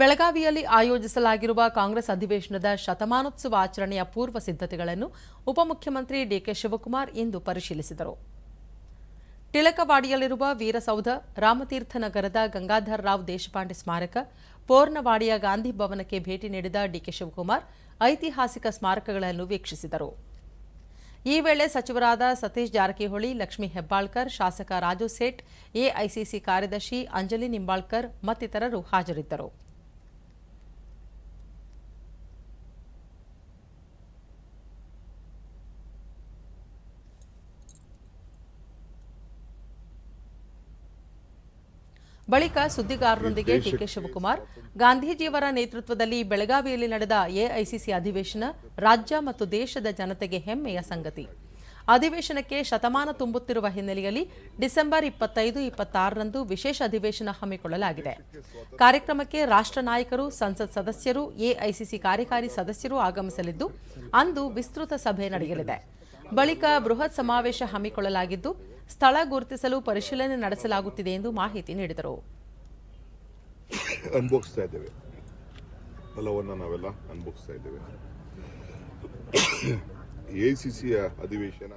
ಬೆಳಗಾವಿಯಲ್ಲಿ ಆಯೋಜಿಸಲಾಗಿರುವ ಕಾಂಗ್ರೆಸ್ ಅಧಿವೇಶನದ ಶತಮಾನೋತ್ಸವ ಆಚರಣೆಯ ಪೂರ್ವ ಸಿದ್ಧತೆಗಳನ್ನು ಉಪಮುಖ್ಯಮಂತ್ರಿ ಡಿಕೆ ಶಿವಕುಮಾರ್ ಇಂದು ಪರಿಶೀಲಿಸಿದರು. ಟಿಳಕವಾಡಿಯಲ್ಲಿರುವ ವೀರಸೌಧ, ರಾಮತೀರ್ಥ ನಗರದ ಗಂಗಾಧರ ರಾವ್ ದೇಶಪಾಂಡೆ ಸ್ಮಾರಕ, ಪೋರ್ನವಾಡಿಯ ಗಾಂಧಿ ಭವನಕ್ಕೆ ಭೇಟಿ ನೀಡಿದ ಡಿಕೆ ಶಿವಕುಮಾರ್ ಐತಿಹಾಸಿಕ ಸ್ಮಾರಕಗಳನ್ನು ವೀಕ್ಷಿಸಿದರು. ಈ ವೇಳೆ ಸಚಿವರಾದ ಸತೀಶ್ ಜಾರಕಿಹೊಳಿ, ಲಕ್ಷ್ಮೀ ಹೆಬ್ಬಾಳ್ಕರ್, ಶಾಸಕ ರಾಜು ಸೇಠ್, ಎಐಸಿಸಿ ಕಾರ್ಯದರ್ಶಿ ಅಂಜಲಿ ನಿಂಬಾಳ್ಕರ್ ಮತ್ತಿತರರು ಹಾಜರಿದ್ದರು. ಬಳಿಕ ಸುದ್ದಿಗಾರರೊಂದಿಗೆ ಡಿಕೆ ಶಿವಕುಮಾರ್, ಗಾಂಧೀಜಿಯವರ ನೇತೃತ್ವದಲ್ಲಿ ಬೆಳಗಾವಿಯಲ್ಲಿ ನಡೆದ ಎಐಸಿಸಿ ಅಧಿವೇಶನ ರಾಜ್ಯ ಮತ್ತು ದೇಶದ ಜನತೆಗೆ ಹೆಮ್ಮೆಯ ಸಂಗತಿ. ಅಧಿವೇಶನಕ್ಕೆ ಶತಮಾನ ತುಂಬುತ್ತಿರುವ ಹಿನ್ನೆಲೆಯಲ್ಲಿ ಡಿಸೆಂಬರ್ 25-26ರಂದು ವಿಶೇಷ ಅಧಿವೇಶನ ಹಮ್ಮಿಕೊಳ್ಳಲಾಗಿದೆ. ಕಾರ್ಯಕ್ರಮಕ್ಕೆ ರಾಷ್ಟ್ರ ನಾಯಕರು, ಸಂಸತ್ ಸದಸ್ಯರು, ಎಐಸಿಸಿ ಕಾರ್ಯಕಾರಿ ಸದಸ್ಯರು ಆಗಮಿಸಲಿದ್ದು, ಅಂದು ವಿಸ್ತೃತ ಸಭೆ ನಡೆಯಲಿದೆ. ಬಳಿಕ ಬೃಹತ್ ಸಮಾವೇಶ ಹಮ್ಮಿಕೊಳ್ಳಲಾಗಿದ್ದು, ಸ್ಥಳ ಗುರುತಿಸಲು ಪರಿಶೀಲನೆ ನಡೆಸಲಾಗುತ್ತಿದೆ ಎಂದು ಮಾಹಿತಿ ನೀಡಿದರು. ಅನುಭವಿಸ್ತಾ ಇದ್ದೇವೆ, ಫಲವನ್ನು ನಾವೆಲ್ಲ ಅನುಭವಿಸ್ತಾ ಇದ್ದೇವೆ. ಎಐಸಿಸಿಯ ಅಧಿವೇಶನ